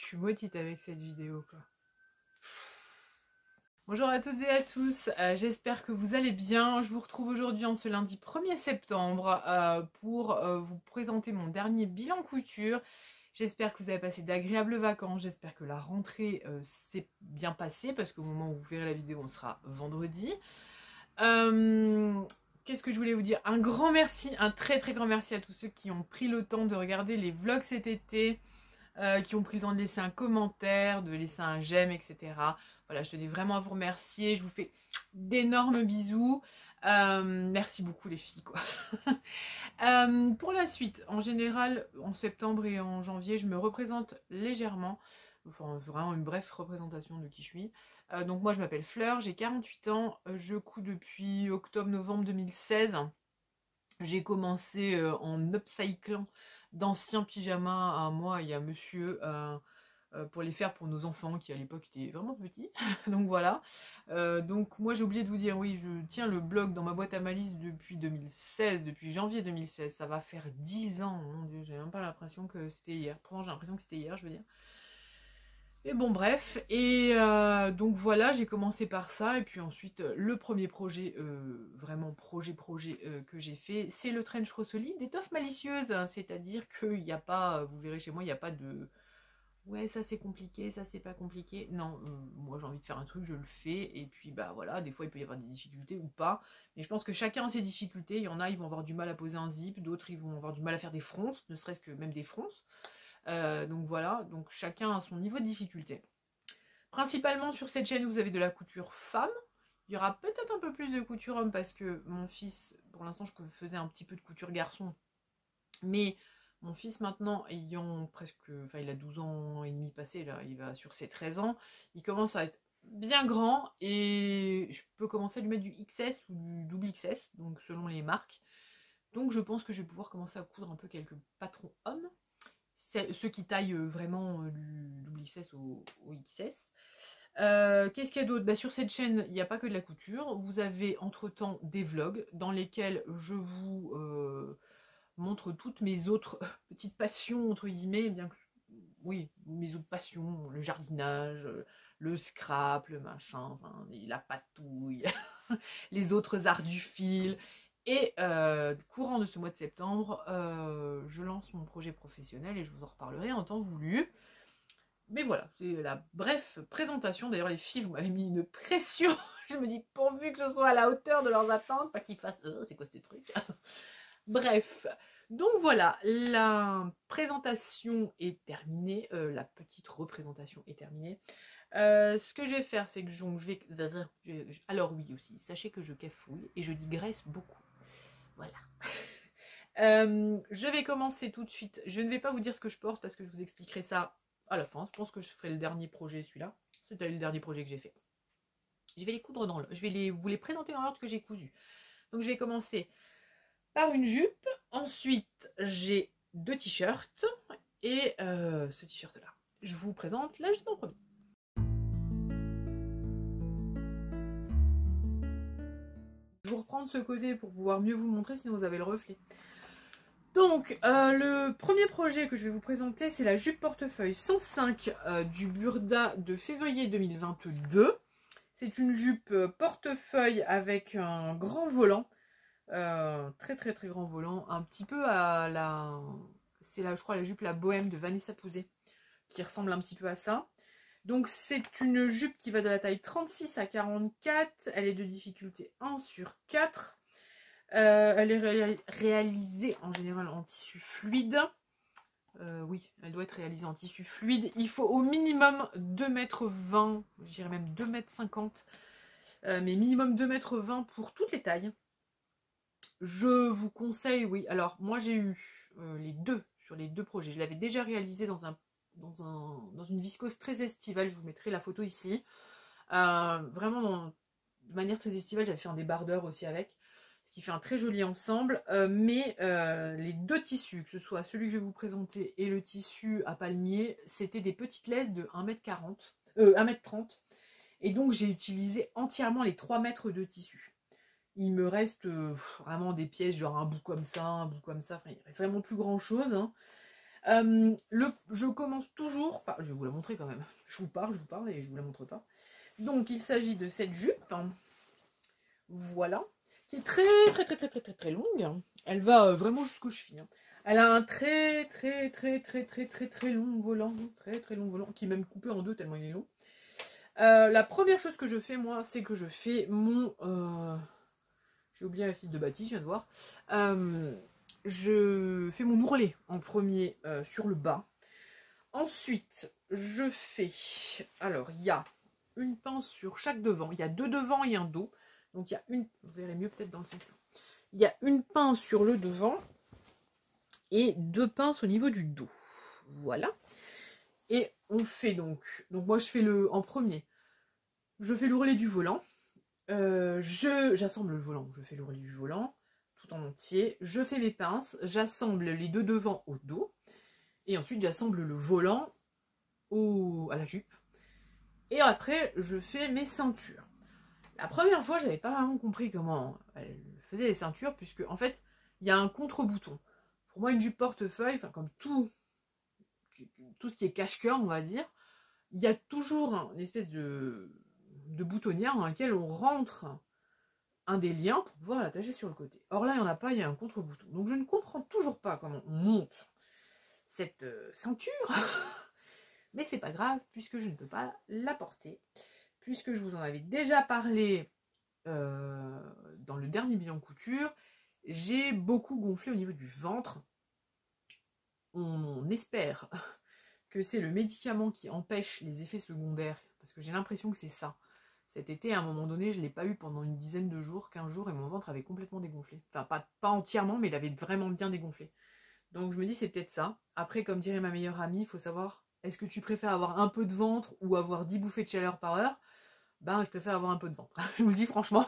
je suis maudite avec cette vidéo, quoi. Bonjour à toutes et à tous, j'espère que vous allez bien. Je vous retrouve aujourd'hui en ce lundi 1er septembre pour vous présenter mon dernier bilan couture. J'espère que vous avez passé d'agréables vacances, j'espère que la rentrée s'est bien passée parce qu'au moment où vous verrez la vidéo on sera vendredi. Qu'est-ce que je voulais vous dire? Un grand merci, un très grand merci à tous ceux qui ont pris le temps de regarder les vlogs cet été. Qui ont pris le temps de laisser un commentaire, de laisser un j'aime, etc. Voilà, je tenais vraiment à vous remercier. Je vous fais d'énormes bisous. Merci beaucoup les filles, quoi. Pour la suite, en général, en septembre et en janvier, je me représente légèrement. Enfin, vraiment une brève représentation de qui je suis. Donc moi, je m'appelle Fleur, j'ai 48 ans. Je couds depuis octobre-novembre 2016. J'ai commencé en upcyclant d'anciens pyjamas à moi et à monsieur pour les faire pour nos enfants qui à l'époque étaient vraiment petits. Donc voilà. Donc moi j'ai oublié de vous dire, oui, je tiens le blog dans ma boîte à malice depuis 2016, depuis janvier 2016. Ça va faire 10 ans, mon dieu, j'ai même pas l'impression que c'était hier. Pourtant j'ai l'impression que c'était hier, je veux dire. Et bon bref, et donc voilà, j'ai commencé par ça, et puis ensuite le premier projet, vraiment projet que j'ai fait, c'est le trench Rossoli d'étoffe malicieuse, hein, c'est-à-dire qu'il n'y a pas, vous verrez chez moi, il n'y a pas de ouais ça c'est compliqué, ça c'est pas compliqué, non, moi j'ai envie de faire un truc, je le fais, et puis bah voilà, des fois il peut y avoir des difficultés ou pas, mais je pense que chacun a ses difficultés, il y en a, ils vont avoir du mal à poser un zip, d'autres ils vont avoir du mal à faire des fronces, ne serait-ce que même des fronces. Donc voilà, donc chacun a son niveau de difficulté. Principalement sur cette chaîne, vous avez de la couture femme. Il y aura peut-être un peu plus de couture homme parce que mon fils, pour l'instant, je faisais un petit peu de couture garçon. Mais mon fils maintenant, ayant presque, enfin il a 12 ans et demi passé, là, il va sur ses 13 ans, il commence à être bien grand et je peux commencer à lui mettre du XS ou du double XS, donc selon les marques. Donc je pense que je vais pouvoir commencer à coudre un peu quelques patrons hommes. Ceux qui taillent vraiment du double XS au XS. Qu'est-ce qu'il y a d'autre? Bah, sur cette chaîne, il n'y a pas que de la couture. Vous avez entre-temps des vlogs dans lesquels je vous montre toutes mes autres petites passions, entre guillemets, bien que, oui, mes autres passions, le jardinage, le scrap, le machin, enfin, la patouille, les autres arts du fil. Et courant de ce mois de septembre, je lance mon projet professionnel et je vous en reparlerai en temps voulu. Mais voilà, c'est la bref présentation. D'ailleurs, les filles, vous m'avez mis une pression. Je me dis, pourvu que ce soit à la hauteur de leurs attentes, pas qu'ils fassent c'est quoi ce truc? Bref, donc voilà, la présentation est terminée, la petite représentation est terminée. Ce que je vais faire, c'est que je vais... Alors oui aussi, sachez que je cafouille et je digresse beaucoup. Voilà. Je vais commencer tout de suite. Je ne vais pas vous dire ce que je porte parce que je vous expliquerai ça à la fin. Je pense que je ferai le dernier projet, celui-là. C'était le dernier projet que j'ai fait. Je vais les coudre dans l'ordre. Je vais vous les présenter dans l'ordre que j'ai cousu. Donc je vais commencer par une jupe. Ensuite, j'ai 2 t-shirts. Et ce t-shirt-là. Je vous présente la jupe en premier. Je vais vous reprendre ce côté pour pouvoir mieux vous montrer, sinon vous avez le reflet. Donc, le premier projet que je vais vous présenter, c'est la jupe portefeuille 105 du Burda de février 2022. C'est une jupe portefeuille avec un grand volant, très grand volant, un petit peu à la... C'est là, je crois, la jupe La Bohème de Vanessa Pouzet, qui ressemble un petit peu à ça. Donc, c'est une jupe qui va de la taille 36 à 44, elle est de difficulté 1 sur 4. Elle est réalisée en général en tissu fluide. Oui, elle doit être réalisée en tissu fluide. Il faut au minimum 2,20 m, je dirais même 2,50 m. Mais minimum 2,20 m pour toutes les tailles. Je vous conseille, oui. Alors, moi j'ai eu les deux sur les 2 projets. Je l'avais déjà réalisé dans une viscose très estivale. Je vous mettrai la photo ici. Vraiment de manière très estivale. J'avais fait un débardeur aussi avec, qui fait un très joli ensemble, mais les 2 tissus, que ce soit celui que je vais vous présenter et le tissu à palmier, c'était des petites laisses de 1,40 m, 1,30 m, et donc j'ai utilisé entièrement les 3 mètres de tissu. Il me reste vraiment des pièces, genre un bout comme ça, enfin il reste vraiment plus grand chose, hein. Je commence toujours par... Je vais vous la montrer quand même. Je vous parle et je vous la montre pas. Donc, il s'agit de cette jupe. Voilà. Qui est très longue. Elle va vraiment jusqu'aux chevilles. Elle a un très long volant. Très long volant. Qui est même coupé en deux tellement il est long. La première chose que je fais, moi, c'est que je fais mon... J'ai oublié la file de bâti, je viens de voir. Je fais mon ourlet en premier sur le bas. Ensuite, je fais... Alors, il y a une pince sur chaque devant. Il y a 2 devant et un dos. Donc, il y a une... Vous verrez mieux peut-être dans le sens là. Il y a une pince sur le devant et 2 pinces au niveau du dos. Voilà. Et on fait donc... Donc, moi, je fais en premier. Je fais l'ourlet du volant. J'assemble le volant. Je fais l'ourlet du volant tout en entier. Je fais mes pinces. J'assemble les 2 devant au dos. Et ensuite, j'assemble le volant à la jupe. Et après, je fais mes ceintures. La première fois, j'avais pas vraiment compris comment elle faisait les ceintures, puisque en fait, il y a un contre-bouton. Pour moi, une jupe portefeuille, enfin comme tout ce qui est cache-cœur, on va dire, il y a toujours une espèce de boutonnière dans laquelle on rentre un des liens pour pouvoir l'attacher sur le côté. Or là, il n'y en a pas, il y a un contre-bouton. Donc je ne comprends toujours pas comment on monte cette ceinture. Mais c'est pas grave, puisque je ne peux pas la porter. Puisque je vous en avais déjà parlé dans le dernier bilan couture, j'ai beaucoup gonflé au niveau du ventre. On espère que c'est le médicament qui empêche les effets secondaires, parce que j'ai l'impression que c'est ça. Cet été, à un moment donné, je ne l'ai pas eu pendant une dizaine de jours, 15 jours, et mon ventre avait complètement dégonflé. Enfin, pas entièrement, mais il avait vraiment bien dégonflé. Donc je me dis, c'est peut-être ça. Après, comme dirait ma meilleure amie, il faut savoir, est-ce que tu préfères avoir un peu de ventre ou avoir 10 bouffées de chaleur par heure? Ben, je préfère avoir un peu de ventre. Je vous le dis franchement.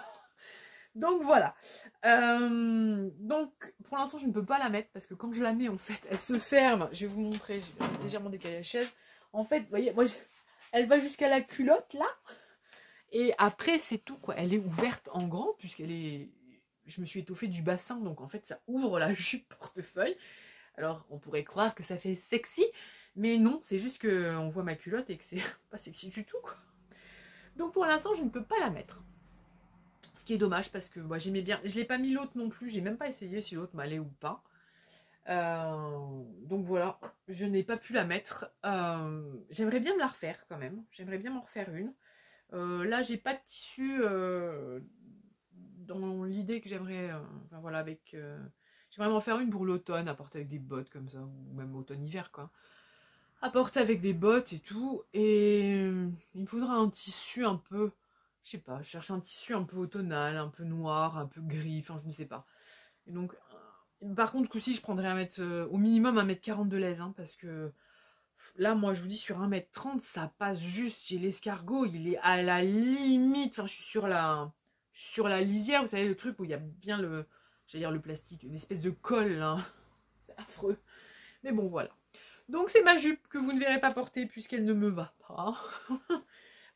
Donc voilà. Donc pour l'instant, je ne peux pas la mettre parce que quand je la mets, en fait, elle se ferme. Je vais vous montrer. Je vais légèrement décaler la chaise. En fait, vous voyez, moi, elle va jusqu'à la culotte là. Et après, c'est tout quoi. Elle est ouverte en grand puisqu'elle est... Je me suis étoffée du bassin, donc en fait, ça ouvre la jupe portefeuille. Alors, on pourrait croire que ça fait sexy, mais non, c'est juste qu'on voit ma culotte et que c'est pas sexy du tout quoi. Donc pour l'instant, je ne peux pas la mettre. Ce qui est dommage parce que moi j'aimais bien. Je l'ai pas mis l'autre non plus. J'ai même pas essayé si l'autre m'allait ou pas. Donc voilà, je n'ai pas pu la mettre. J'aimerais bien me la refaire quand même. J'aimerais bien m'en refaire une. Là, j'ai pas de tissu dans l'idée que j'aimerais. Enfin voilà, avec. J'aimerais m'en faire une pour l'automne, à porter avec des bottes comme ça, ou même automne-hiver quoi. À porter avec des bottes et tout. Et il me faudra un tissu un peu, je sais pas, je cherche un tissu un peu automnal, un peu noir, un peu gris, enfin je ne sais pas. Et donc, par contre, ce coup-ci, je prendrais au minimum 1m40 de laise, hein, parce que là, moi, je vous dis, sur 1m30, ça passe juste. J'ai l'escargot, il est à la limite. Enfin, je suis sur la lisière, vous savez, le truc où il y a bien j'allais dire le plastique, une espèce de colle, là. C'est affreux. Mais bon, voilà. Donc c'est ma jupe que vous ne verrez pas porter puisqu'elle ne me va pas.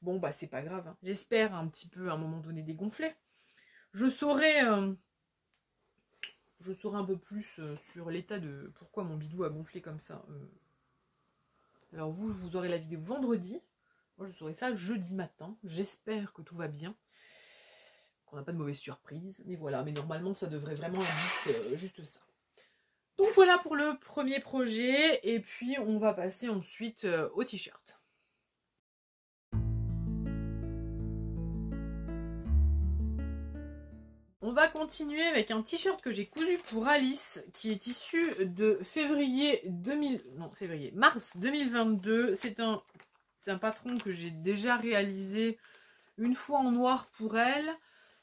Bon bah c'est pas grave. Hein. J'espère un petit peu à un moment donné dégonfler. Je saurai un peu plus sur l'état de pourquoi mon bidou a gonflé comme ça. Alors vous aurez la vidéo vendredi. Moi je saurai ça jeudi matin. J'espère que tout va bien. Qu'on n'a pas de mauvaise surprise. Mais voilà, mais normalement ça devrait vraiment être juste ça. Donc voilà pour le premier projet, et puis on va passer ensuite au t-shirt. On va continuer avec un t-shirt que j'ai cousu pour Alice, qui est issu de mars 2022. C'est un patron que j'ai déjà réalisé une fois en noir pour elle,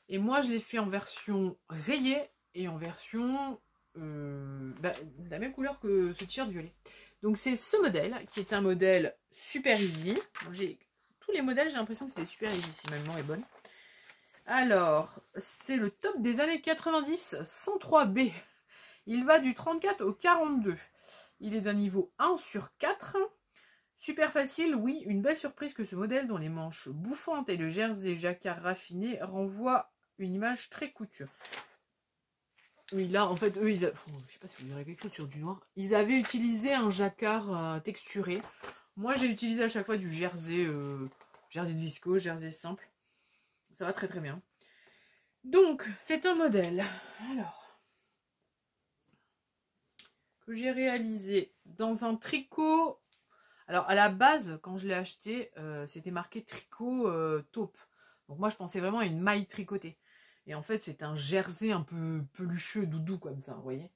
et moi je l'ai fait en version rayée et en version... la même couleur que ce t-shirt violet. Donc c'est ce modèle qui est un modèle Super Easy. Tous les modèles, j'ai l'impression que c'est des Super Easy si ma mémoire est bonne. Alors, c'est le top des années 90 103B. Il va du 34 au 42. Il est d'un niveau 1 sur 4. Super facile, oui, une belle surprise que ce modèle dont les manches bouffantes et le jersey jacquard raffiné renvoient une image très couture. Oui, là, en fait, eux, je sais pas si vous verrez quelque chose sur du noir. Ils avaient utilisé un jacquard texturé. Moi, j'ai utilisé à chaque fois du jersey, jersey de viscose, jersey simple. Ça va très très bien. Donc, c'est un modèle. Alors, que j'ai réalisé dans un tricot. Alors, à la base, quand je l'ai acheté, c'était marqué tricot taupe. Donc, moi, je pensais vraiment à une maille tricotée. Et en fait, c'est un jersey un peu pelucheux, doudou, comme ça, vous voyez.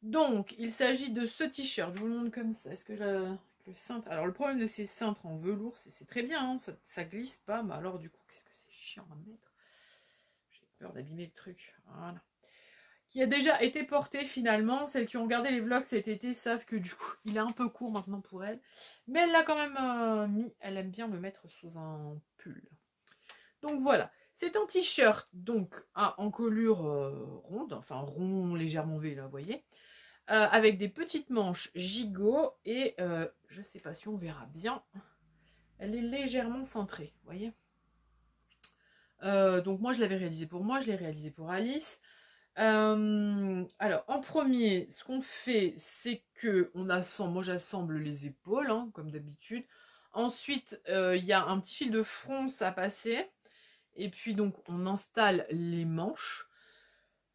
Donc, il s'agit de ce t-shirt. Je vous le montre comme ça. Est-ce que le cintre... Alors, le problème de ces cintres en velours, c'est très bien, hein, ça glisse pas. Mais alors, du coup, qu'est-ce que c'est chiant à mettre. J'ai peur d'abîmer le truc. Voilà. Qui a déjà été porté finalement. Celles qui ont regardé les vlogs cet été savent que du coup, il est un peu court maintenant pour elle. Mais elle l'a quand même mis. Elle aime bien me mettre sous un pull. Donc voilà. C'est un t-shirt donc en encolure ronde, enfin rond légèrement V là, vous voyez. Avec des petites manches gigot et je sais pas si on verra bien. Elle est légèrement cintrée, vous voyez. Donc moi je l'avais réalisé pour moi, je l'ai réalisé pour Alice. Alors en premier, ce qu'on fait, c'est que moi j'assemble les épaules, hein, comme d'habitude. Ensuite, il y a un petit fil de fronce à passer. Et puis donc on installe les manches.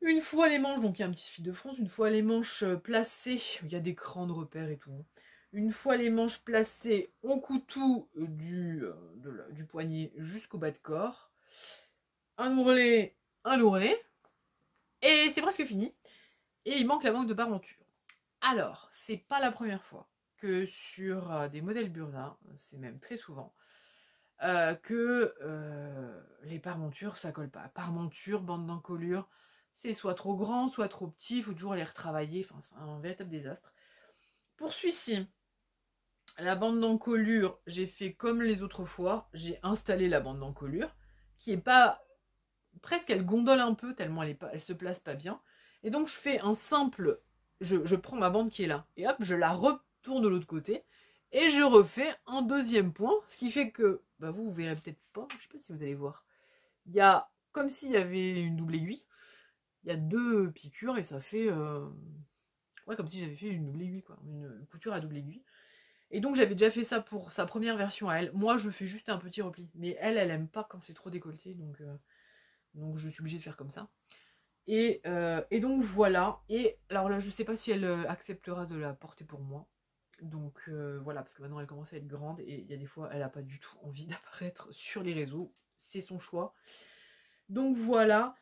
Une fois les manches, donc il y a un petit fil de fronce, une fois les manches placées, il y a des crans de repère et tout. Une fois les manches placées, on coud tout du poignet jusqu'au bas de corps. Un ourlet, et c'est presque fini. Et il manque la manque de parmenture. Alors, c'est pas la première fois que sur des modèles Burda, c'est même très souvent, que les parmentures ça colle pas. Parmenture, bande d'encolure, c'est soit trop grand, soit trop petit, il faut toujours les retravailler, enfin c'est un véritable désastre. Pour celui-ci, la bande d'encolure, j'ai fait comme les autres fois, j'ai installé la bande d'encolure, qui est pas... presque elle gondole un peu, tellement elle se place pas bien. Et donc je fais un simple... Je prends ma bande qui est là, et hop, je la retourne de l'autre côté, et je refais un deuxième point, ce qui fait que, bah vous verrez peut-être pas, je sais pas si vous allez voir, il y a comme s'il y avait une double aiguille, il y a deux piqûres et ça fait, ouais, comme si j'avais fait une double aiguille, quoi, une couture à double aiguille. Et donc j'avais déjà fait ça pour sa première version à elle. Moi je fais juste un petit repli, mais elle aime pas quand c'est trop décolleté, donc je suis obligée de faire comme ça. Et donc voilà. Et alors là, je sais pas si elle acceptera de la porter pour moi. Donc voilà, parce que maintenant elle commence à être grande et il y a des fois elle a pas du tout envie d'apparaître sur les réseaux. C'est son choix. Donc voilà.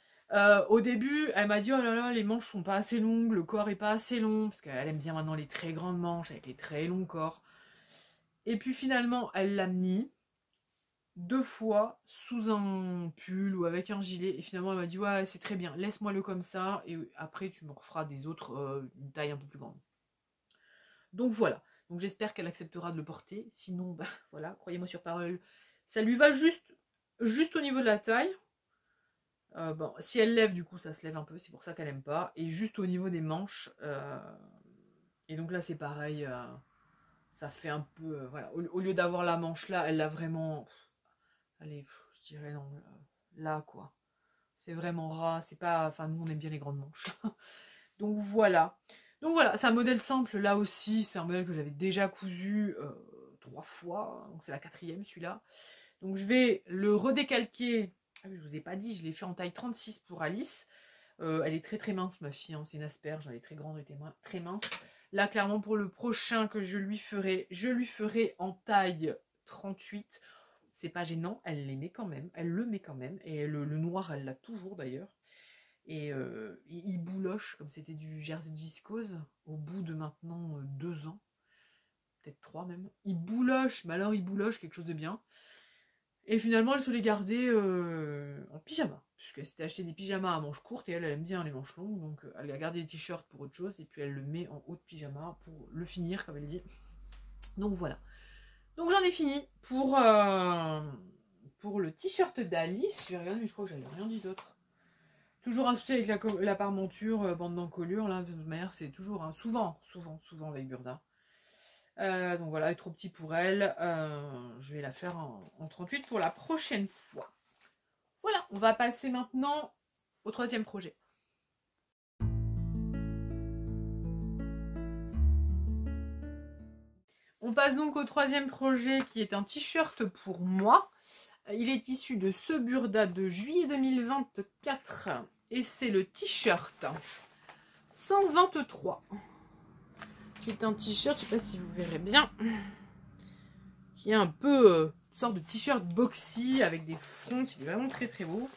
Au début, elle m'a dit oh là là, les manches sont pas assez longues, le corps est pas assez long, parce qu'elle aime bien maintenant les très grandes manches avec les très longs corps. Et puis finalement, elle l'a mis 2 fois sous un pull ou avec un gilet et finalement elle m'a dit ouais c'est très bien, laisse-moi le comme ça et après tu me referas des autres une taille un peu plus grande. Donc voilà, donc j'espère qu'elle acceptera de le porter, sinon bah voilà, croyez-moi sur parole, ça lui va juste au niveau de la taille. Bon, si elle lève du coup ça se lève un peu, c'est pour ça qu'elle aime pas, et juste au niveau des manches et donc là c'est pareil, ça fait un peu voilà, au lieu d'avoir la manche là, elle l'a vraiment. Allez, je dirais non, là quoi. C'est vraiment ras, c'est pas... Enfin, nous on aime bien les grandes manches. Donc voilà. Donc voilà, c'est un modèle simple, là aussi, c'est un modèle que j'avais déjà cousu 3 fois, donc c'est la 4e celui-là. Donc je vais le redécalquer, ah oui, je vous ai pas dit, je l'ai fait en taille 36 pour Alice. Elle est très très mince ma fille, hein, c'est une asperge, elle est très grande, elle était très mince. Là clairement pour le prochain que je lui ferai en taille 38. C'est pas gênant, elle les met quand même, elle le met quand même, et le noir elle l'a toujours d'ailleurs. Et il bouloche, comme c'était du jersey de viscose, au bout de maintenant 2 ans, peut-être 3 même. Il bouloche, mais alors il bouloche quelque chose de bien. Et finalement elle se les gardait en pyjama, puisqu'elle s'était acheté des pyjamas à manches courtes, et elle aime bien les manches longues, donc elle a gardé les t-shirts pour autre chose, et puis elle le met en haut de pyjama pour le finir, comme elle dit. Donc voilà. Donc j'en ai fini pour le t-shirt d'Alice. Je vais regarder, mais je crois que j'avais rien dit d'autre. Toujours un souci avec la parmenture, bande d'encolure. Là, de toute manière, c'est toujours souvent avec Burda. Donc voilà, elle est trop petit pour elle. Je vais la faire en 38 pour la prochaine fois. Voilà, on va passer maintenant au 3e projet. On passe donc au troisième projet qui est un t-shirt pour moi. Il est issu de ce Burda de juillet 2024 et c'est le t-shirt 123 qui est un t-shirt, je ne sais pas si vous verrez bien, qui est un peu une sorte de t-shirt boxy avec des fronts, il est vraiment très très beau.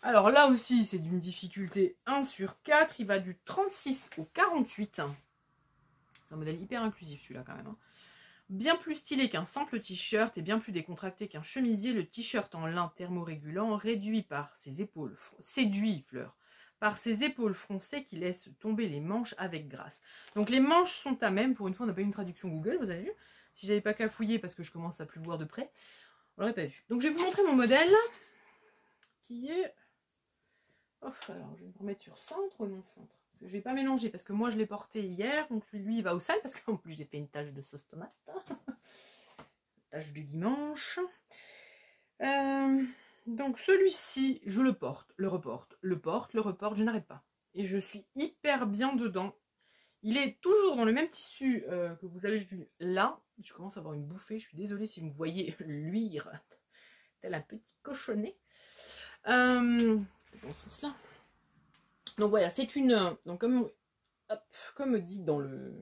Alors là aussi c'est d'une difficulté 1 sur 4, il va du 36 au 48. C'est un modèle hyper inclusif celui-là quand même. Hein. Bien plus stylé qu'un simple t-shirt et bien plus décontracté qu'un chemisier, le t-shirt en lin thermorégulant réduit par ses épaules, séduit Fleur, par ses épaules froncées qui laissent tomber les manches avec grâce. Donc les manches sont à même, pour une fois on n'a pas eu une traduction Google, vous avez vu. Si j'avais pas cafouillé parce que je commence à plus le voir de près, on l'aurait pas vu. Donc je vais vous montrer mon modèle qui est... Oh, alors je vais me remettre sur centre ou non centre. Parce que je vais pas mélanger parce que moi je l'ai porté hier, donc lui il va au sale parce qu'en plus j'ai fait une tache de sauce tomate. Tâche du dimanche. Donc celui-ci, je le porte, le reporte, le porte, le reporte, je n'arrête pas. Et je suis hyper bien dedans. Il est toujours dans le même tissu que vous avez vu là. Je commence à avoir une bouffée, je suis désolée si vous me voyez luire tel un petit cochonnet. Dans ce sens-là. Donc voilà, c'est une... Donc comme dit dans le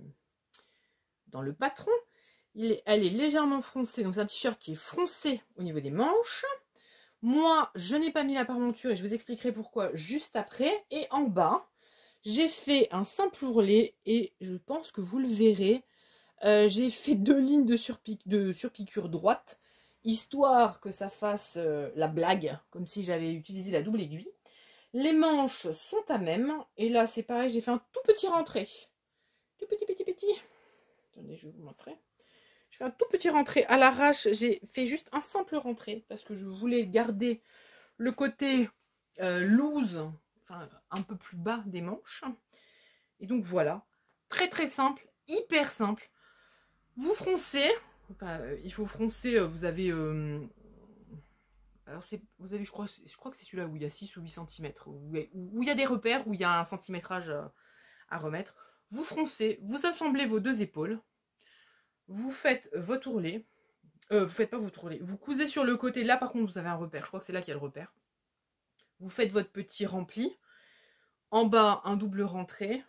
patron, elle est légèrement froncée. Donc c'est un t-shirt qui est froncé au niveau des manches. Moi, je n'ai pas mis la parmenture et je vous expliquerai pourquoi juste après. Et en bas, j'ai fait un simple ourlet et je pense que vous le verrez. J'ai fait 2 lignes de surpiqûre droite, histoire que ça fasse la blague, comme si j'avais utilisé la double aiguille. Les manches sont à même. Et là, c'est pareil, j'ai fait un tout petit rentré. Tout petit. Attendez, je vais vous montrer. Je fais un tout petit rentré à l'arrache. J'ai fait juste un simple rentré parce que je voulais garder le côté loose, enfin un peu plus bas des manches. Et donc voilà, très très simple, hyper simple. Vous froncez, enfin, il faut froncer, vous avez... alors vous avez, je crois que c'est celui-là où il y a 6 ou 8 cm, où il y a des repères, où il y a un centimétrage à remettre. Vous froncez, vous assemblez vos 2 épaules, vous faites votre ourlet, vous faites pas votre ourlet, vous cousez sur le côté, là par contre vous avez un repère, je crois que c'est là qu'il y a le repère. Vous faites votre petit rempli, en bas un double rentré,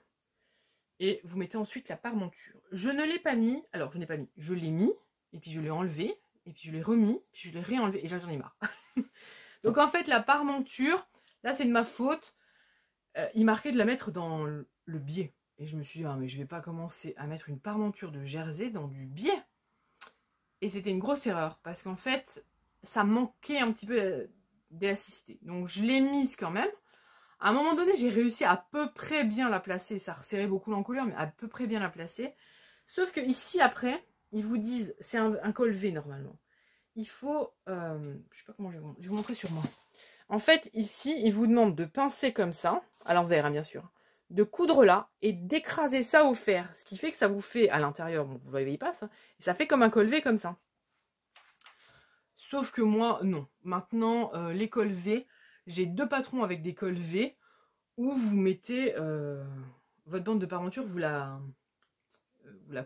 et vous mettez ensuite la parmenture. Je ne l'ai pas mis, alors je n'ai pas mis, je l'ai mis, et puis je l'ai enlevé, et puis je l'ai remis, puis je l'ai réenlevé, et là j'en ai marre. Donc en fait la parmenture, là c'est de ma faute, il marquait de la mettre dans le biais. Et je me suis dit, ah mais je vais pas commencer à mettre une parmenture de jersey dans du biais. Et c'était une grosse erreur, parce qu'en fait, ça manquait un petit peu d'élasticité. Donc je l'ai mise quand même. À un moment donné, j'ai réussi à peu près bien la placer. Ça resserrait beaucoup l'encolure, mais à peu près bien la placer. Sauf que ici, après, ils vous disent, c'est un col V normalement. Il faut, je sais pas comment je vais vous montrer sur moi. En fait, ici, ils vous demandent de pincer comme ça, à l'envers, hein, bien sûr, de coudre là et d'écraser ça au fer. Ce qui fait que ça vous fait, à l'intérieur, bon, vous ne voyez pas ça, et ça fait comme un col V comme ça. Sauf que moi, non. Maintenant, les cols V, j'ai 2 patrons avec des cols V où vous mettez votre bande de parmenture, vous la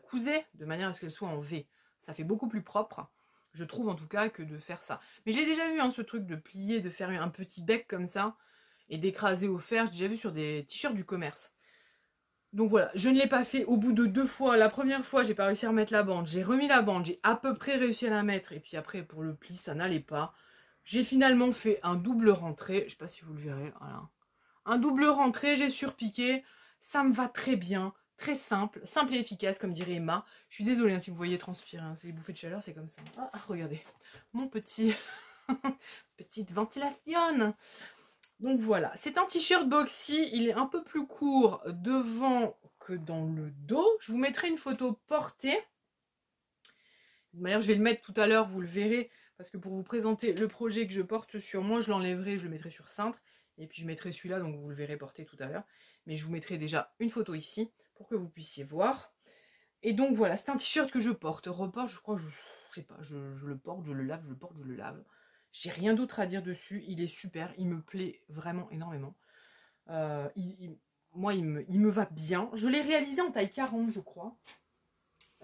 cousez de manière à ce qu'elle soit en V. Ça fait beaucoup plus propre, je trouve en tout cas, que de faire ça. Mais j'ai déjà vu hein, ce truc de plier, de faire un petit bec comme ça et d'écraser au fer. J'ai déjà vu sur des t-shirts du commerce. Donc voilà, je ne l'ai pas fait au bout de 2 fois. La première fois, j'ai pas réussi à remettre la bande. J'ai remis la bande, j'ai à peu près réussi à la mettre. Et puis après, pour le pli, ça n'allait pas. J'ai finalement fait un double rentré. Je sais pas si vous le verrez, voilà. Un double rentré, j'ai surpiqué. Ça me va très bien, très simple, simple et efficace, comme dirait Emma. Je suis désolée hein, si vous voyez transpirer. Hein. C'est les bouffées de chaleur, c'est comme ça. Ah, regardez, mon petit... petite ventilation. Donc voilà, c'est un t-shirt boxy, il est un peu plus court devant que dans le dos. Je vous mettrai une photo portée. De manière, je vais le mettre tout à l'heure, vous le verrez, parce que pour vous présenter le projet que je porte sur moi, je l'enlèverai, je le mettrai sur cintre, et puis je mettrai celui-là, donc vous le verrez porté tout à l'heure. Mais je vous mettrai déjà une photo ici, pour que vous puissiez voir. Et donc voilà, c'est un t-shirt que je porte. Reporte, je crois, je sais pas, je le porte, je le lave, je le porte, je le lave. J'ai rien d'autre à dire dessus, il est super, il me plaît vraiment énormément. Moi, il me va bien. Je l'ai réalisé en taille 40, je crois.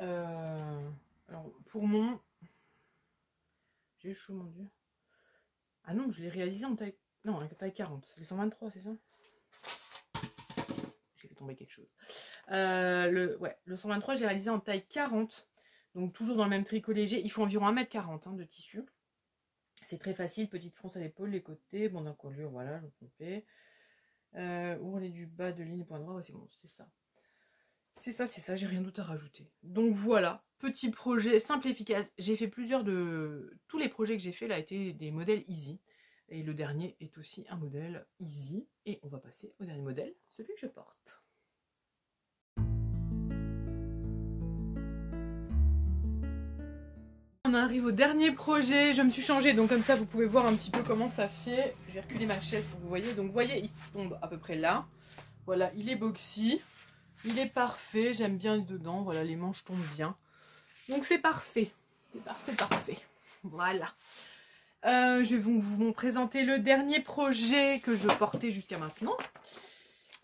Alors, pour mon... J'ai chaud, mon Dieu. Ah non, je l'ai réalisé en taille... Non, en taille 40. C'est le 123, c'est ça? J'ai fait tomber quelque chose. Le 123, j'ai réalisé en taille 40. Donc, toujours dans le même tricot léger. Il faut environ 1,40 m de tissu. C'est très facile. Petite fronce à l'épaule, les côtés. Bon, d'encolure, voilà, je me trompais. Ourlet du bas de ligne, point droit. Ouais, c'est bon, c'est ça. C'est ça, j'ai rien d'autre à rajouter. Donc voilà, petit projet simple et efficace. J'ai fait plusieurs de... Tous les projets que j'ai fait là étaient des modèles easy. Et le dernier est aussi un modèle easy. Et on va passer au dernier modèle, celui que je porte. On arrive au dernier projet, je me suis changée, donc comme ça vous pouvez voir un petit peu comment ça fait. J'ai reculé ma chaise pour que vous voyez. Donc vous voyez, il tombe à peu près là. Voilà, il est boxy. Il est parfait, j'aime bien dedans, voilà, les manches tombent bien. Donc c'est parfait, c'est parfait, parfait. Voilà. Je vais vous présenter le dernier projet que je portais jusqu'à maintenant.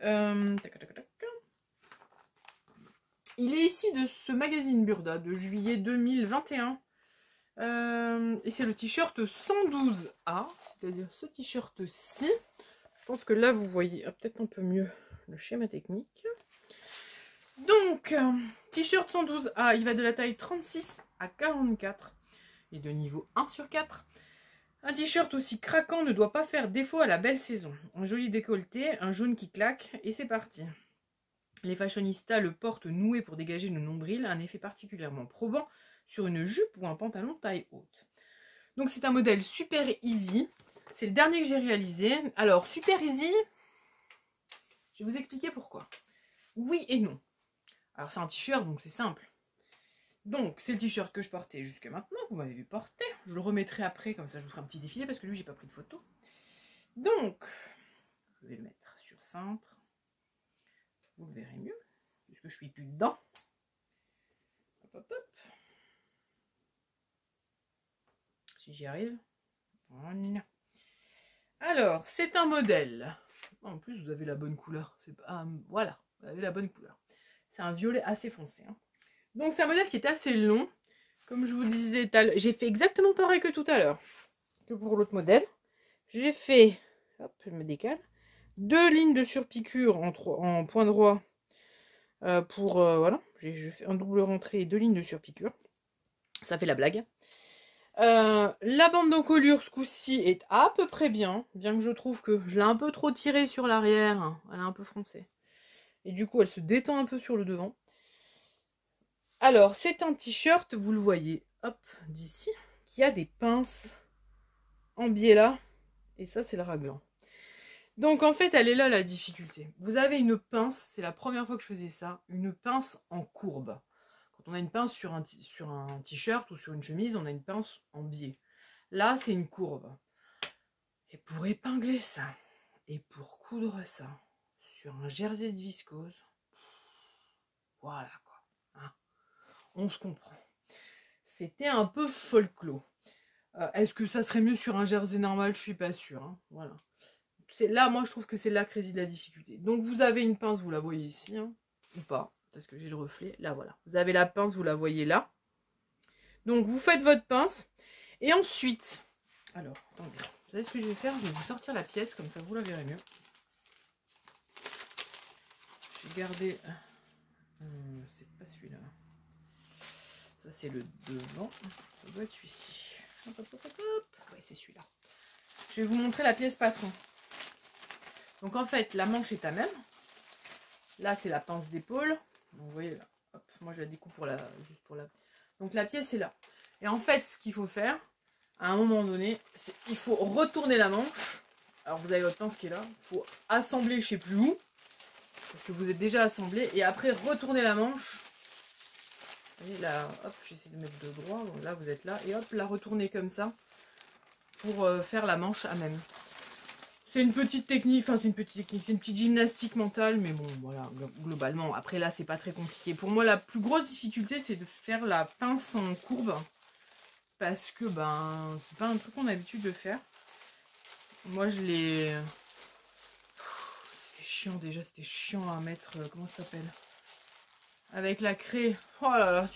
Il est ici de ce magazine Burda de juillet 2021. Et c'est le t-shirt 112A, c'est-à-dire ce t-shirt-ci. Je pense que là vous voyez peut-être un peu mieux le schéma technique. Donc, t-shirt 112A, il va de la taille 36 à 44 et de niveau 1/4. Un t-shirt aussi craquant ne doit pas faire défaut à la belle saison. Un joli décolleté, un jaune qui claque et c'est parti. Les fashionistas le portent noué pour dégager le nombril, un effet particulièrement probant sur une jupe ou un pantalon taille haute. Donc c'est un modèle super easy. C'est le dernier que j'ai réalisé. Alors super easy, je vais vous expliquer pourquoi. Oui et non. Alors c'est un t-shirt, donc c'est simple. Donc c'est le t-shirt que je portais jusque maintenant, vous m'avez vu porter. Je le remettrai après, comme ça je vous ferai un petit défilé, parce que lui j'ai pas pris de photo. Donc, je vais le mettre sur cintre. Vous le verrez mieux, puisque je suis plus dedans. Hop, hop, hop. Si j'y arrive. Voilà. Alors, c'est un modèle. En plus, vous avez la bonne couleur. Voilà, vous avez la bonne couleur. C'est un violet assez foncé. Hein. Donc c'est un modèle qui est assez long. Comme je vous disais, j'ai fait exactement pareil que tout à l'heure. Que pour l'autre modèle. J'ai fait, hop, je me décale, 2 lignes de surpiqûre en point droit. Voilà, je fais un double rentrée et 2 lignes de surpiqûre. Ça fait la blague. La bande d'encolure ce coup-ci est à peu près bien. Bien que je trouve que je l'ai un peu trop tirée sur l'arrière. Elle est un peu foncée. Et du coup, elle se détend un peu sur le devant. Alors, c'est un t-shirt, vous le voyez, hop, d'ici, qui a des pinces en biais là. Et ça, c'est le raglan. Donc, en fait, elle est là la difficulté. Vous avez une pince, c'est la première fois que je faisais ça, une pince en courbe. Quand on a une pince sur un t-shirt ou sur une chemise, on a une pince en biais. Là, c'est une courbe. Et pour épingler ça, et pour coudre ça, sur un jersey de viscose, voilà quoi. Hein, on se comprend. C'était un peu folklore. Est-ce que ça serait mieux sur un jersey normal? Je suis pas sûre. Hein, voilà. Là, moi, je trouve que c'est là que réside la difficulté. Donc, vous avez une pince, vous la voyez ici, hein, ou pas, parce que j'ai le reflet. Là, voilà. Vous avez la pince, vous la voyez là. Donc, vous faites votre pince. Et ensuite, alors, attendez. Vous savez ce que je vais faire? Je vais vous sortir la pièce, comme ça, vous la verrez mieux. Je vais garder... c'est pas celui-là. Ça, c'est le devant. Ça doit être celui-ci. Hop, hop, hop, hop. Ouais, c'est celui-là. Je vais vous montrer la pièce patron. Donc en fait, la manche est à même. Là, c'est la pince d'épaule. Vous voyez là. Hop, moi, je la découpe juste pour la... Donc la pièce est là. Et en fait, ce qu'il faut faire, à un moment donné, c'est il faut retourner la manche. Alors vous avez votre pince qui est là. Il faut assembler je sais plus où. Parce que vous êtes déjà assemblé. Et après, retourner la manche. Vous voyez là, hop, j'essaie de mettre de droit. Donc là, vous êtes là. Et hop, la retourner comme ça. Pour faire la manche à même. C'est une petite technique, enfin c'est une petite gymnastique mentale, mais bon voilà, globalement, après là c'est pas très compliqué. Pour moi la plus grosse difficulté c'est de faire la pince en courbe, parce que ben c'est pas un truc qu'on a l'habitude de faire. Moi je l'ai... C'était chiant déjà, c'était chiant à mettre, comment ça s'appelle? avec la craie. Oh là là,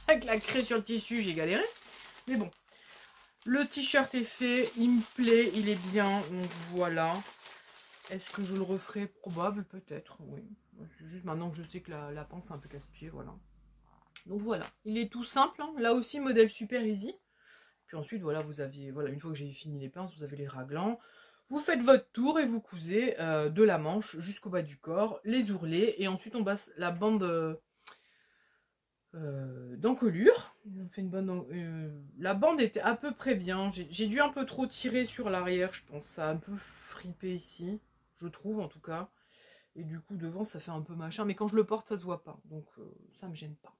avec la craie sur le tissu, j'ai galéré. Mais bon, le t-shirt est fait, il me plaît, il est bien. Donc voilà. Est-ce que je le referai? Probable, peut-être, oui. C'est juste maintenant que je sais que la pince est un peu casse-pied, voilà. Donc voilà, il est tout simple, hein. Là aussi, modèle super easy. Puis ensuite, voilà, vous aviez, voilà, une fois que j'ai fini les pinces, vous avez les raglans. Vous faites votre tour et vous cousez de la manche jusqu'au bas du corps, les ourlets, et ensuite on passe la bande d'encolure. On fait une bonne, la bande était à peu près bien. J'ai dû un peu trop tirer sur l'arrière, je pense. Ça a un peu fripé ici, je trouve en tout cas. Et du coup, devant, ça fait un peu machin. Mais quand je le porte, ça se voit pas. Donc, ça me gêne pas.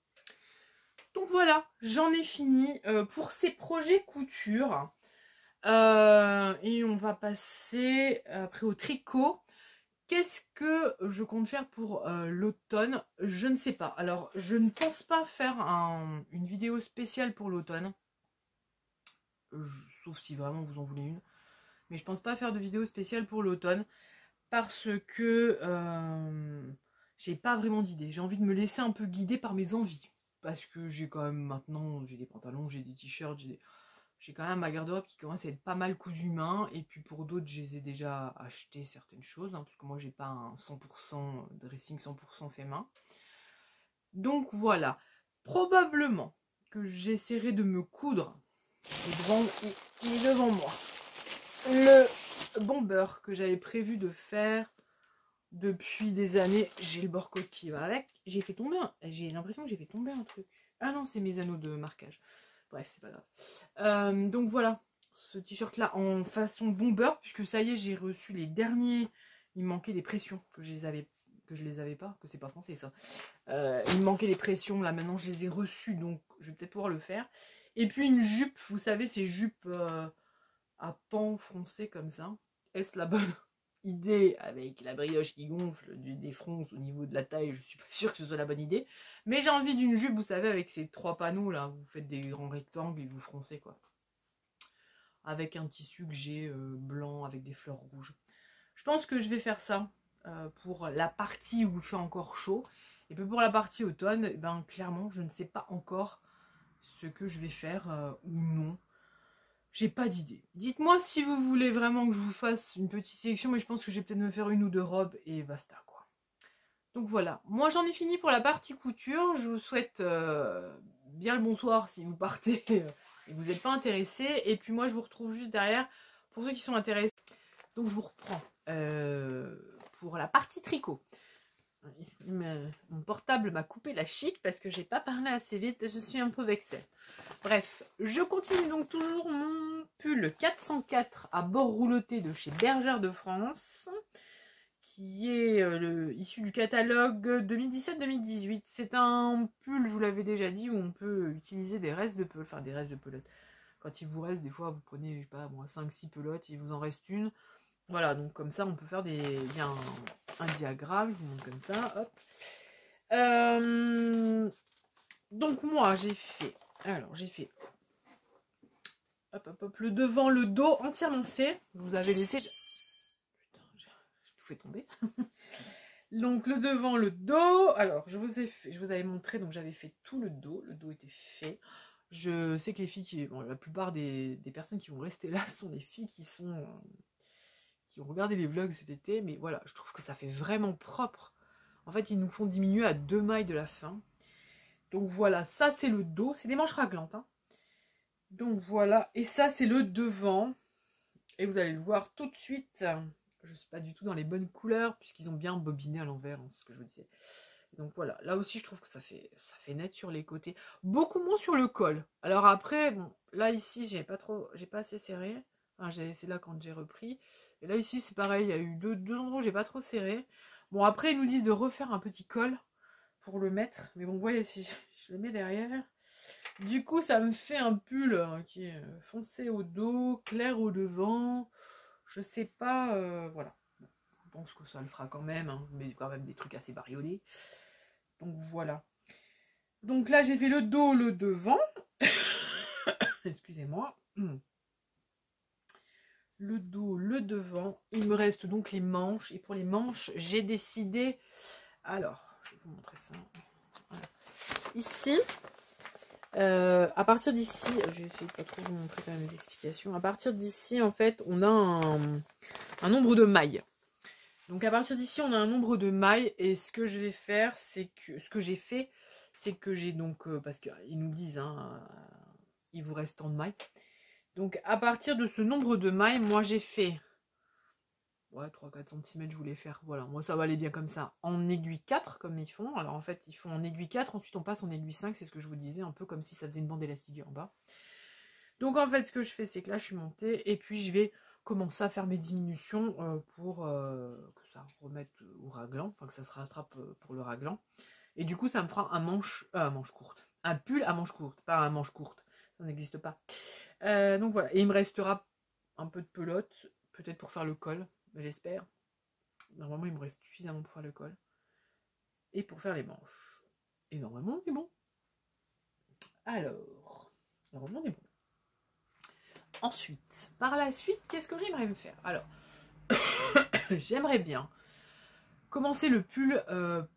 Donc voilà, j'en ai fini pour ces projets couture. Et on va passer après au tricot. Qu'est-ce que je compte faire pour l'automne? Je ne sais pas. Alors, je ne pense pas faire une vidéo spéciale pour l'automne. Sauf si vraiment vous en voulez une. Mais je pense pas faire de vidéo spéciale pour l'automne. Parce que j'ai pas vraiment d'idée. J'ai envie de me laisser un peu guider par mes envies. Parce que j'ai quand même maintenant, j'ai des pantalons, j'ai des t-shirts, j'ai quand même ma garde-robe qui commence à être pas mal cousu main. Et puis pour d'autres, je les ai déjà acheté certaines choses. Hein, parce que moi, j'ai pas un 100% dressing 100% fait main. Donc voilà. Probablement que j'essaierai de me coudre. Il est devant moi. Le bomber que j'avais prévu de faire depuis des années. J'ai le bord-côte qui va avec. J'ai l'impression que j'ai fait tomber un truc. Ah non, c'est mes anneaux de marquage. Bref, c'est pas grave. Donc voilà, ce t-shirt là en façon bomber, puisque ça y est, j'ai reçu les derniers. Il me manquait des pressions que je les avais pas, que c'est pas français ça. Il me manquait des pressions, là maintenant je les ai reçues, donc je vais peut-être pouvoir le faire. Et puis une jupe, vous savez, ces jupes à pans froncés comme ça. Est-ce la bonne idée avec la brioche qui gonfle, des fronces au niveau de la taille? Je suis pas sûre que ce soit la bonne idée. Mais j'ai envie d'une jupe, vous savez, avec ces 3 panneaux là. Vous faites des grands rectangles et vous froncez quoi. Avec un tissu que j'ai blanc avec des fleurs rouges. Je pense que je vais faire ça pour la partie où il fait encore chaud. Et puis pour la partie automne, ben clairement, je ne sais pas encore ce que je vais faire ou non. J'ai pas d'idée. Dites-moi si vous voulez vraiment que je vous fasse une petite sélection, mais je pense que je vais peut-être me faire une ou deux robes et basta quoi. Donc voilà, moi j'en ai fini pour la partie couture. Je vous souhaite bien le bonsoir si vous partez et que vous n'êtes pas intéressé. Et puis moi je vous retrouve juste derrière pour ceux qui sont intéressés. Donc je vous reprends pour la partie tricot. Mon portable m'a coupé la chic parce que j'ai pas parlé assez vite, je suis un peu vexée. Bref, je continue donc toujours mon pull 404 à bord rouloté de chez Bergère de France, qui est issu du catalogue 2017-2018. C'est un pull, je vous l'avais déjà dit, où on peut utiliser des restes de pelote, enfin des restes de pelote. Quand il vous reste, des fois vous prenez, je sais pas, moi 5-6 pelotes, il vous en reste une. Voilà, donc comme ça, on peut faire un diagramme, je vous montre comme ça, hop. Donc moi, j'ai fait hop, hop, hop, le devant, le dos entièrement fait. Vous avez laissé... Putain, j'ai tout fait tomber. Donc le devant, le dos. Alors, je vous avais montré, donc j'avais fait tout le dos était fait. Je sais que les filles la plupart des personnes qui vont rester là sont des filles qui ont regardé les vlogs cet été, mais voilà, je trouve que ça fait vraiment propre. En fait, ils nous font diminuer à 2 mailles de la fin. Donc voilà, ça c'est le dos, c'est des manches raglantes. Hein. Donc voilà, et ça c'est le devant. Et vous allez le voir tout de suite. Je ne suis pas du tout dans les bonnes couleurs, puisqu'ils ont bien bobiné à l'envers, hein, c'est ce que je vous disais. Donc voilà, là aussi je trouve que ça fait net sur les côtés. Beaucoup moins sur le col. Alors après, bon, là ici j'ai pas assez serré. Enfin, c'est là quand j'ai repris. Et là ici c'est pareil, il y a eu deux endroits où j'ai pas trop serré. Bon après ils nous disent de refaire un petit col pour le mettre. Mais bon, vous voyez, si je le mets derrière. Du coup ça me fait un pull qui est foncé au dos, clair au devant. Je sais pas, voilà. Bon, je pense que ça le fera quand même, hein, mais quand même des trucs assez bariolés. Donc voilà. Donc là j'ai fait le dos, le devant. Excusez-moi. Le dos, le devant. Il me reste donc les manches. Et pour les manches, j'ai décidé... Alors, je vais vous montrer ça. ici, à partir d'ici, je vais essayer de pas trop vous montrer quand même les explications. À partir d'ici, en fait, on a un nombre de mailles. Donc à partir d'ici, on a un nombre de mailles. Et ce que je vais faire, c'est que ce que j'ai fait, c'est que j'ai donc, parce qu'ils nous disent, hein, il vous reste tant de mailles. Donc à partir de ce nombre de mailles, moi j'ai fait, ouais, 3-4 cm je voulais faire, voilà, moi ça va aller bien comme ça, en aiguille 4 comme ils font. Alors en fait ils font en aiguille 4, ensuite on passe en aiguille 5, c'est ce que je vous disais, un peu comme si ça faisait une bande élastique en bas. Donc en fait ce que je fais, c'est que là je suis montée, et puis je vais commencer à faire mes diminutions pour que ça remette au raglan, enfin que ça se rattrape pour le raglan. Et du coup ça me fera un manche courte, un pull à manche courte, pas un manche courte, ça n'existe pas. Donc voilà, et il me restera un peu de pelote, peut-être pour faire le col, j'espère. Normalement, il me reste suffisamment pour faire le col. Et pour faire les manches. Et normalement, on est bon. Alors, normalement, on est bon. Ensuite, par la suite, qu'est-ce que j'aimerais me faire? Alors, j'aimerais bien commencer le pull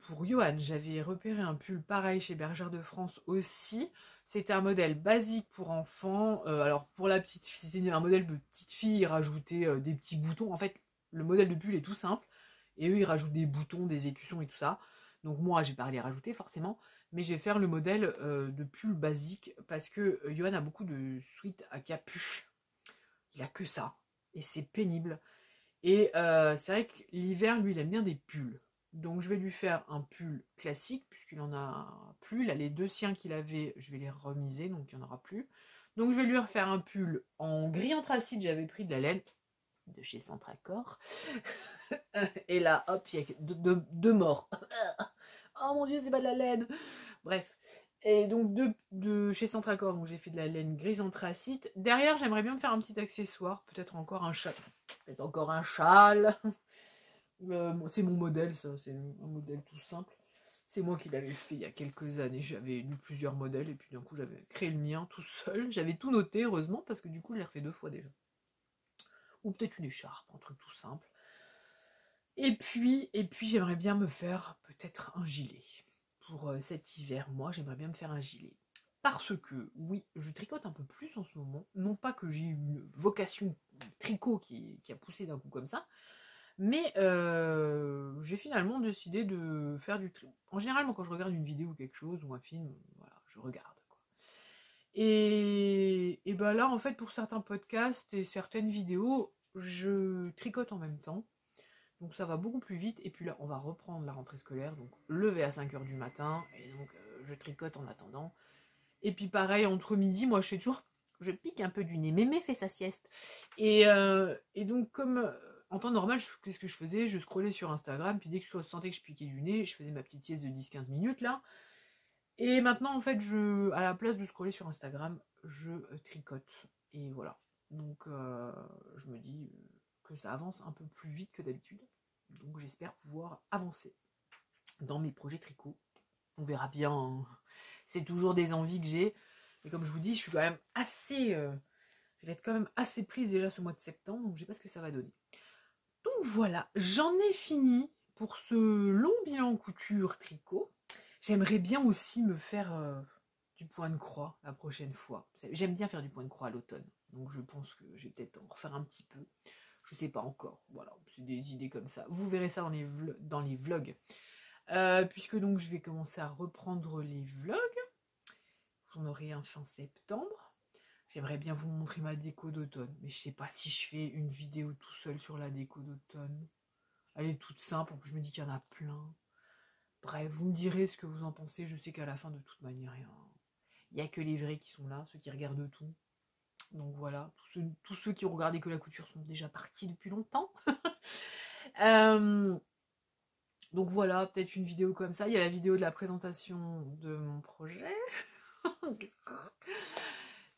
pour Johan. J'avais repéré un pull pareil chez Bergère de France aussi. C'était un modèle basique pour enfants. Alors pour la petite fille, c'était un modèle de petite fille, ils rajoutaient des petits boutons. En fait, le modèle de pull est tout simple. Et eux, ils rajoutent des boutons, des écussons et tout ça. Donc moi, je vais pas les rajouter forcément. Mais je vais faire le modèle de pull basique. Parce que Johan a beaucoup de sweats à capuche. Il a que ça. Et c'est pénible. Et c'est vrai que l'hiver, lui, il aime bien des pulls. Donc je vais lui faire un pull classique, puisqu'il en a plus. Là, les 2 siens qu'il avait, je vais les remiser, donc il n'y en aura plus. Donc je vais lui refaire un pull en gris anthracite, j'avais pris de la laine de chez Centracor. Et là, hop, il y a deux morts. Oh mon dieu, c'est pas de la laine. Bref. Et donc de chez Centracor, donc j'ai fait de la laine grise anthracite. Derrière, j'aimerais bien me faire un petit accessoire, peut-être encore un châle. Peut-être encore un châle. C'est mon modèle, ça, c'est un modèle tout simple. C'est moi qui l'avais fait il y a quelques années. J'avais lu plusieurs modèles et puis d'un coup j'avais créé le mien tout seul. J'avais tout noté, heureusement, parce que du coup je l'ai refait 2 fois déjà. Ou peut-être une écharpe, un truc tout simple. Et puis j'aimerais bien me faire peut-être un gilet. Pour cet hiver, moi, j'aimerais bien me faire un gilet. Parce que, oui, je tricote un peu plus en ce moment. Non pas que j'ai une vocation tricot qui a poussé d'un coup comme ça, mais j'ai finalement décidé de faire du tricot. En général, moi, quand je regarde une vidéo ou quelque chose, ou un film, voilà, je regarde, quoi. Et ben là, en fait, pour certains podcasts et certaines vidéos, je tricote en même temps. Donc ça va beaucoup plus vite. Et puis là, on va reprendre la rentrée scolaire. Donc lever à 5 h du matin. Et donc je tricote en attendant. Et puis pareil, entre midi, moi je fais toujours... Je pique un peu du nez. Mémé fait sa sieste. Et donc comme en temps normal, qu'est-ce que je faisais? Je scrollais sur Instagram. Puis dès que je sentais que je piquais du nez, je faisais ma petite sieste de 10-15 minutes là. Et maintenant, en fait, à la place de scroller sur Instagram, je tricote. Et voilà. Donc je me dis que ça avance un peu plus vite que d'habitude. Donc j'espère pouvoir avancer dans mes projets tricot. On verra bien. Hein. C'est toujours des envies que j'ai. Mais comme je vous dis, je suis quand même assez... je vais être quand même assez prise déjà ce mois de septembre. Donc je sais pas ce que ça va donner. Donc voilà, j'en ai fini pour ce long bilan couture tricot. J'aimerais bien aussi me faire du point de croix la prochaine fois. J'aime bien faire du point de croix à l'automne. Donc je pense que je vais peut-être en refaire un petit peu. Je sais pas encore. Voilà, c'est des idées comme ça. Vous verrez ça dans les vlogs. Puisque donc je vais commencer à reprendre les vlogs. Vous en aurez un fin septembre. J'aimerais bien vous montrer ma déco d'automne. Mais je sais pas si je fais une vidéo tout seul sur la déco d'automne. Elle est toute simple. En plus, je me dis qu'il y en a plein. Bref, vous me direz ce que vous en pensez. Je sais qu'à la fin, de toute manière, il n'y a que les vrais qui sont là, ceux qui regardent tout. Donc voilà, tous ceux qui ont regardé que la couture sont déjà partis depuis longtemps. Donc voilà, peut-être une vidéo comme ça. Il y a la vidéo de la présentation de mon projet.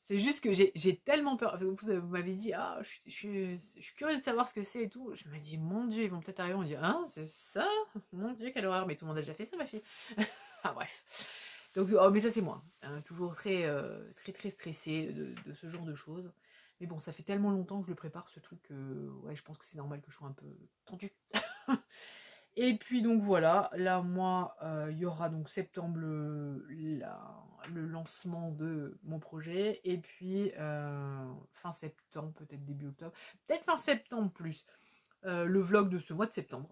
C'est juste que j'ai tellement peur. Vous m'avez dit, ah, je suis curieuse de savoir ce que c'est et tout. Je me dis, mon Dieu, ils vont peut-être arriver, on me dit, ah, c'est ça? Mon Dieu, quelle horreur, mais tout le monde a déjà fait ça, ma fille. Ah, bref. Donc, oh, mais ça, c'est moi. Hein, toujours très, très stressée de ce genre de choses. Mais bon, ça fait tellement longtemps que je le prépare, ce truc, ouais, je pense que c'est normal que je sois un peu tendue. Et puis donc voilà, là moi, il y aura donc septembre le lancement de mon projet. Et puis fin septembre, peut-être début octobre, peut-être fin septembre plus, le vlog de ce mois de septembre.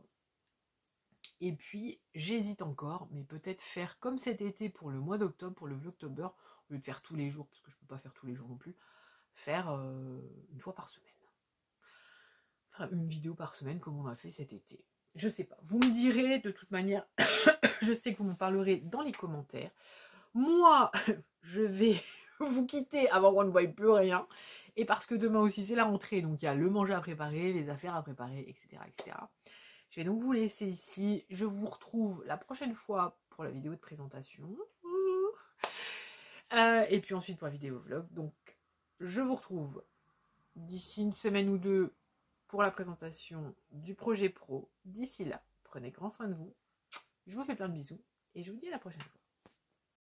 Et puis j'hésite encore, mais peut-être faire comme cet été pour le mois d'octobre, pour le vlogtober, au lieu de faire tous les jours, parce que je peux pas faire tous les jours non plus, faire une fois par semaine. Enfin, une vidéo par semaine comme on a fait cet été. Je sais pas, vous me direz de toute manière, je sais que vous m'en parlerez dans les commentaires. Moi, je vais vous quitter avant qu'on ne voie plus rien. Et parce que demain aussi c'est la rentrée, donc il y a le manger à préparer, les affaires à préparer, etc. etc. Je vais donc vous laisser ici. Je vous retrouve la prochaine fois pour la vidéo de présentation. Et puis ensuite pour la vidéo vlog. Donc je vous retrouve d'ici une semaine ou deux pour la présentation du projet pro. D'ici là, prenez grand soin de vous. Je vous fais plein de bisous et je vous dis à la prochaine fois.